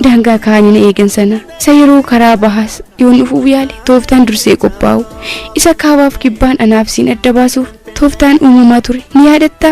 daangaa kaanii na eegan sana sayyiroo karaa bahas yoon ufuu yaale tooftaan dursee qophaa'u isa kaabaaf kibbaan anaaf siin adda baasuuf tooftaan uumamaa ture ni yaadatta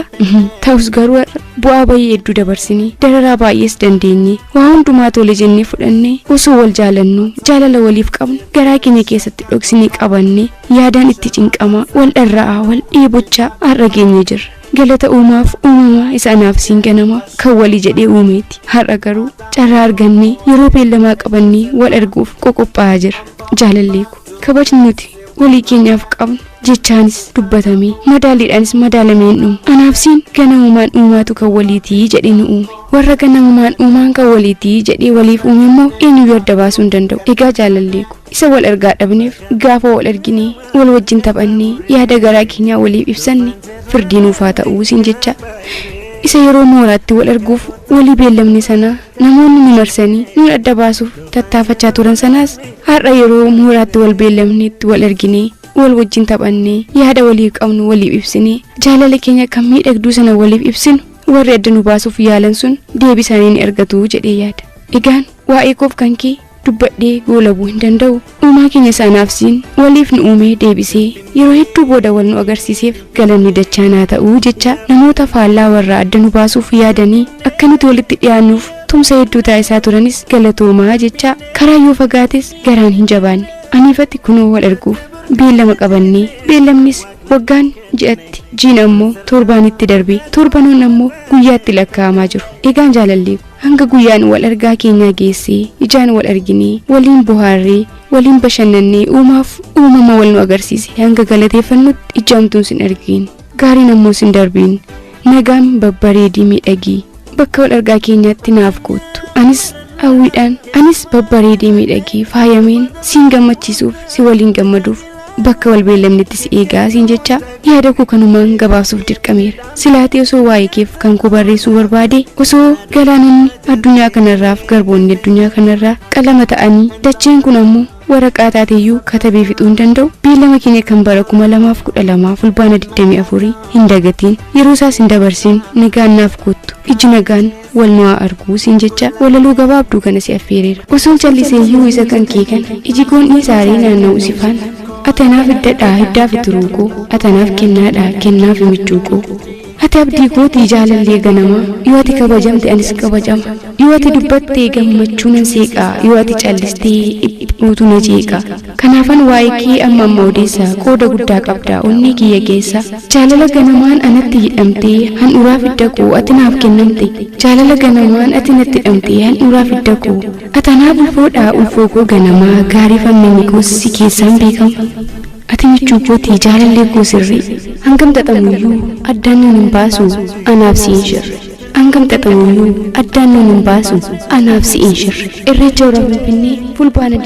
ta'us garuu bu'aa baay'ee hedduu dabarsinee dararaa baay'ees dandeenye waa hundumaa tole jennee fudhannee osoo wal jaalannu jaalala waliif qabnu garaa keenya keessatti dhoksinee qabanne yaadaan itti cinqamaa wal dharra'aa wal dheebochaa har'a geenye jirra. galata uumaaf uumamaa isa anaaf siin ganama kan walii jedhee uumeeti har'a garuu carraa argannee yeroo beellamaa qabannee wal arguuf qoqophaa'aa jirra. jaalalleeku kabajni nuti walii keenyaaf qabnu jechaanis dubbatamee madaaliidhaanis madaalamee dhumu anaaf siin ganamumaan uumaatu kan waliitii jedhee nu uume warra ganamumaan uumaan kan waliitii jedhee waliif uume immoo eenyu adda baasuu hin danda'u. egaa jaalalleeku isa wal argaa dhabneef gaafa wal arginee wal wajjin taphannee yaada garaa keenyaa waliif ibsanne firdii nuuf haa ta'uu siin jecha isa yeroo mooraatti wal arguuf walii beellamne sana namoonni nu marsanii nu adda baasuuf tattaafachaa turan sanaas har'a yeroo mooraatti wal beellamneetti wal arginee wal wajjin taphannee yaada waliif qabnu waliif ibsinee jaalala keenya kan miidhagduu sana waliif ibsinu warri adda nu baasuuf yaalan sun deebii isaanii ni argatu jedhee yaada. egaan waa'ee koof kan kee dubbadhee goolabuu hin danda'u uumaa keenya sanaaf siin waliif nu uumee deebisee yeroo hedduu booda wal nu agarsiiseef galanni dachaa naa ta'uu jecha namoota faallaa warra adda nu baasuuf yaadanii akka nuti walitti dhiyaannuuf tumsa hedduu taasisaa turanis galatoomaa jecha karaa yoo fagaates garaan hin jabaanne aniifatti kunoo wal arguuf beellama qabannee beellamnis waggaan ji'atti jiin ammoo torbaanitti darbe torbanoon ammoo guyyaatti lakkaa'amaa jiru. egaan jaalalleeku hanga guyyaan wal argaa keenyaa geessee ijaan wal arginee waliin bohaarree waliin bashannannee uumaaf uumama wal nu agarsiise hanga galateeffannutti ijjaamtuun sin argin gaariin ammoo sin darbiin nagaan babbareedii miidhagii bakka wal argaa keenyaatti naaf koottu anis hawwiidhaan anis babbareedii miidhagii faayameen siin gammachiisuuf si waliin gammaduuf bakka wal beellamnetti si eegaa siin jecha yaada koo kanumaan gabaabsuuf dirqameera. silaatee osoo waa'ee keef kan koo barreessuu barbaade osoo galaanonni addunyaa kanarraaf garboonni addunyaa kanarraa qalama ta'anii dacheen kun ammoo waraqaa taateeyyuu katabee fixuu hin danda'u beellama keenya kan bara 2012 fulbaana 24 hin dagatiin yeroo isaas hin dabarsin nagaan naaf koottu iji nagaan wal nu haa arguu siin jecha walaloo gabaabduu kana si affeereera. osoo calliseeyyuu isa kan kee kana iji koon isaaree naanna'u si faana atanaaf hiddadhaa hiddaaf turuukoo atanaaf kennaadhaa kennaaf michuukoo ati abdii kootii jaalallee ganamaa yoo ati kabajamte anis kabajama yoo ati dubbattee gammachuu nan seeqaa yoo ati callistee dhiphuutu na jeeqa kanaafan waa'ee kee amma amma odeessa qooda guddaa qabdaa onnee kiyya keessa jaalala ganamaan anatti hidhamtee handhuraa fidda koo ati naaf kennamte jaalala ganamaan ati natti hidhamtee handhuraa fidda koo atanaaf ulfoodhaa ulfoo koo ganamaa gaarii fammini koos si keessaan beekama ati michuu kootii jaalallee koo sirrii hangam xaxamuyyuu addaan nun hin baasu anaaf si hin shirre hangam xaxamuyyuu addaan nun hin baasu anaaf si hin shirre. irreecha hora Finfinnee fulbaana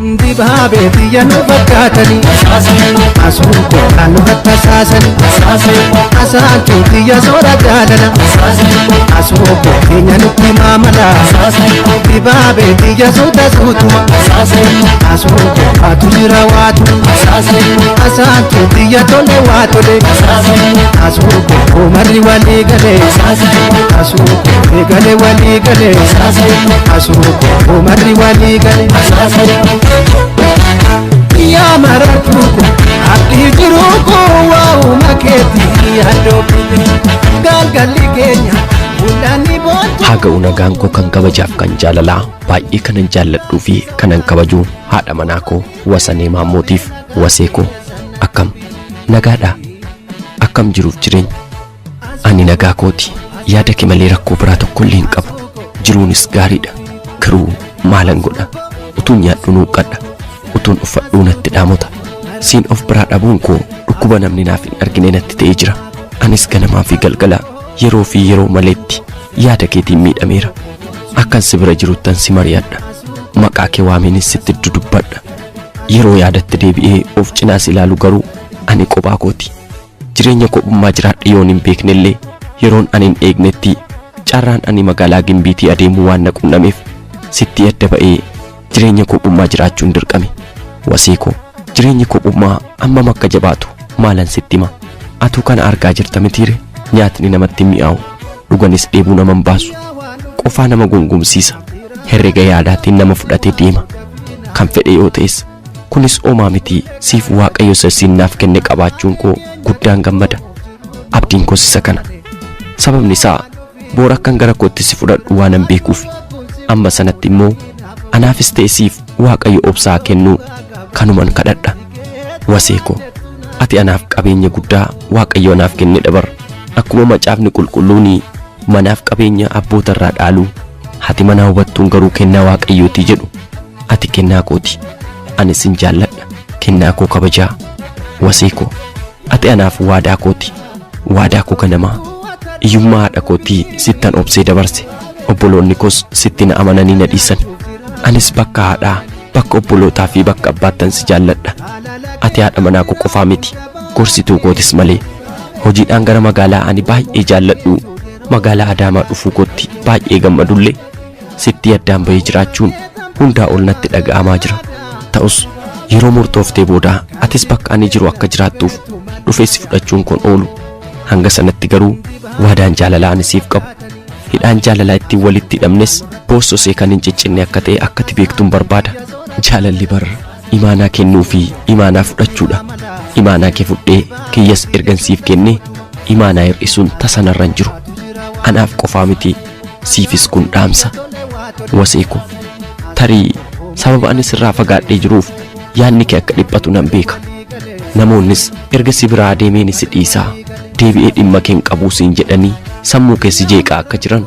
20Di baabeti yanu fakkaatani asuuko naannoo hattasaasani asaantuuti yasoora jaalala asuuko keenya nutti maamala di baabeti yasoota suutuma asuuko waatu jira waatu asaantuuti yatole waatole asuuko oomarri walii galee asuuko eegale walii galee asuuko oomarri walii galee ya maratuko abdi jiruko wa galgalli keenya hundaanni boontu. Haga unagaan koo kan kabajaaf kan jaalalaa baay'ee kanan jaalladhuu fi kanan kabaju haadha manaa koo Wasanee Maamootiif Wasee koo akkam nagaadha akkam jiruuf jireenya ani nagaa kooti yaada kee malee rakkoo biraa tokko illee hin qabu jiruunis gaariidha garuu maalan godha utuun nyaadhu nuuqqadha utuun uffadhuu natti dhaamota siin of biraa dhabuun koo dhukkuba namni naaf hin argine natti ta'ee jira anis ganamaa fi galgala yeroo maleetti yaada keetiin miidhameera akkan si bira jiruttan si mari'adha maqaa kee waaminis sitti dudubbadha yeroo yaadatti deebi'ee of cinaas ilaalu garuu ani kophaa kooti jireenya kophummaa jiraadhe yoon hin beeknellee yeroon ani hin eegnetti carraan ani magaalaa Gimbiitii adeemuu waan na qunnameef sitti adda ba'ee jireenya kophummaa jiraachuun dirqame Wasee koo jireenyi kophummaa amma makka jabaatu maalan sitti hima atu kana argaa jirta mitiire nyaatni namatti mi'aawu dhuganis dheebuu nama hin baasu qofaa nama gungumsiisa herrega yaadaatiin nama fudhatee deema kan fedhe yoo ta'es kunis oomaa miti siif waaqayyo sasiinnaaf kenne qabaachuun koo guddaan gammada abdiin koos isa kana sababni isaa boora akkan gara kootti si fudhadhu waanan beekuuf amma sanatti immoo anaafis ta'e siif waaqayyo obsaa kennuu kanuman kadhadha Wasee koo ati anaaf qabeenya guddaa waaqayyo anaaf kenne dabar akkuma macaafni qulqulluuni manaaf qabeenya abbootarraa dhaaluu hati manaa hubattuun garuu kennaa waaqayyooti jedhu ati kennaa kooti ani sin jaalladha kennaa koo kabajaa Wasee koo ati anaaf waadaa kooti waadaa koo ganamaa iyyummaa haadha kootii sittan obsee dabarse obboloonni koos sitti na amananii na dhiisan anis bakka haadhaa bakka obbolootaa fi bakka abbaattan si jaalladha ati haadha manaa koo qofaa miti gorsituu kootis malee hojiidhaan gara magaalaa ani baay'ee jaalladhu magaalaa Adaamaa dhufuu kootti baay'ee gammadullee sitti addaan bahee jiraachuun hundaa ol natti dhaga'amaa jira ta'us yeroo murtooftee boodaa atis bakka ani jiru akka jiraattuuf dhufee si fudhachuun kun oolu hanga sanatti garuu waadaan jaalalaa ani siif qabu hidhaan jaalalaa ittiin walitti hidhamnes boossosee kan hin ciccinne akka ta'e akkati beektuun barbaada jaalalli bar imaanaa kennuu fi imaanaa fudhachuudha imaanaa kee fudhee kiyyas ergansiif kennee imaanaa hir'isuun tasanarra hin jiru anaaf qofaa miti siifis kun dhaamsa Wasee koo tarii sababa ani sirraa fagaadhee jiruuf yaadni kee akka dhiphatu nan beeka namoonnis erga si biraa deemeen si dhiisaa deebi'ee dhimma kee hin qabuu siin jedhanii sammuu kee si jeeqaa akka jiran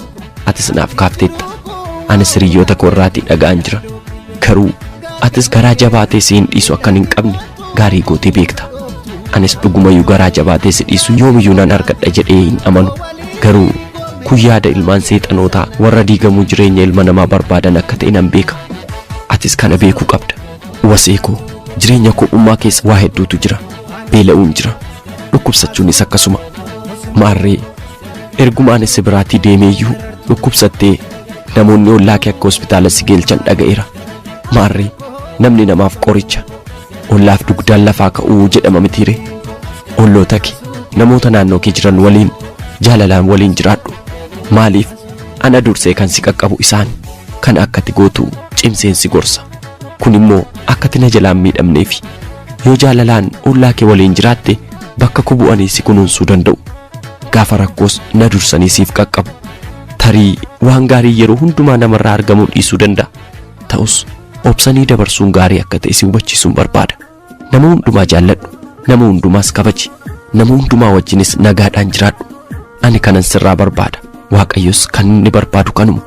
atis naaf kaafteetta anis hiriyoota koo irraatii dhaga'an jira garuu atis garaa jabaatee si hin dhiisu akkan hin qabne gaarii gootee beekta anis dhugumayyuu garaa jabaatee si dhiisu yoomiyyuu nan argadha jedhee hin amanu garuu kun yaada ilmaan seexanootaa warra diigamuu jireenya ilma namaa barbaadan akka ta'e nan beeka atis kana beekuu qabda Wasee koo jireenya kophummaa keessa waa hedduutu jira beela'uun jira dhukkubsachuunis akkasuma maarree erguma ani si biraatii deemeeyyuu dhukkubsattee namoonni ollaa kee akka hospitaala si geelchan dhaga'eera maarree namni namaaf qoricha ollaaf dugdaan lafaa ka'uu jedhama mitiire olloota kee namoota naannoo kee jiran waliin jaalalaan waliin jiraadhu maaliif ana dursee kan si qaqqabu isaan kan akkati gootu cimseen si gorsa kun immoo akkati na jalaan miidhamneefi yoo jaalalaan ollaa kee waliin jiraatte bakka kubu'anii si kunuunsuu danda'u gaafa rakkoos na dursanii siif qaqqabu tarii waan gaarii yeroo hundumaa namarraa argamuu dhiisuu danda'a ta'us obsanii dabarsuun gaarii akka ta'e si hubachiisuun barbaada nama hundumaa jaalladhu nama hundumaas kabaji nama hundumaa wajjinis nagaadhaan jiraadhu ani kanan sirraa barbaada waaqayyos kan inni barbaadu kanuma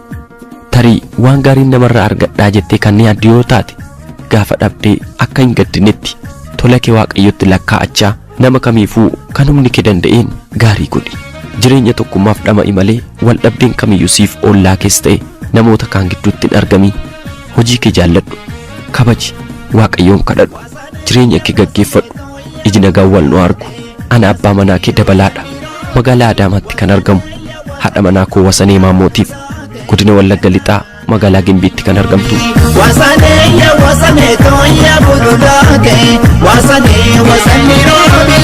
tarii waan gaariin namarraa argadhaa jettee kan yaaddu yoo taate gaafa dhabdee akka hin gaddinetti tola kee waaqayyotti lakkaa'achaa nama kamiifuu kan humni kee danda'een gaarii godhi jireenya tokkummaaf dhama'i malee wal dhabdeen kamiyyuu siif ollaa keessa ta'e namoota kaan gidduutti hin argamin hojii kee jaalladhu kabaji waaqayyoon kadhadhu jireenya kee gaggeeffadhu iji nagaan wal nu argu ana abbaa manaa kee Dabalaadha magaalaa Adaamaatti kan argamu haadha manaa koo Wasanee Maamootiif godina Wallagga Lixaa magaalaa Gimbiitti kan argamtu Wasanee toonya bululaake Wasanee roobi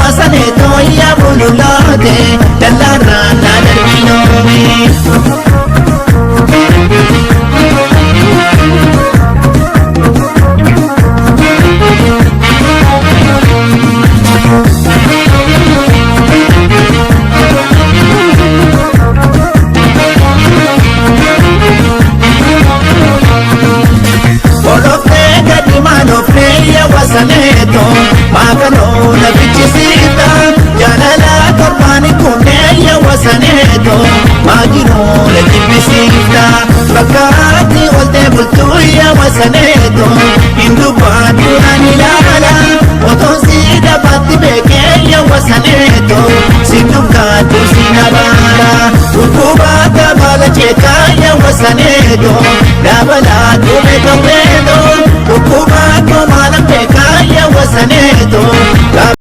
Wasanee toonya bululaake dallaarraa na darbinoomi ya wasaneto makano na bichisiita jalala korbaani kunne ya wasaneto magino na jibisiita bakkaatti olte bultu ya wasaneto hindubaatu anilala otonsi dabatti beeke ya wasaneto sindukaatu sinabara ukubata bala cheka ya wasaneto dabala tume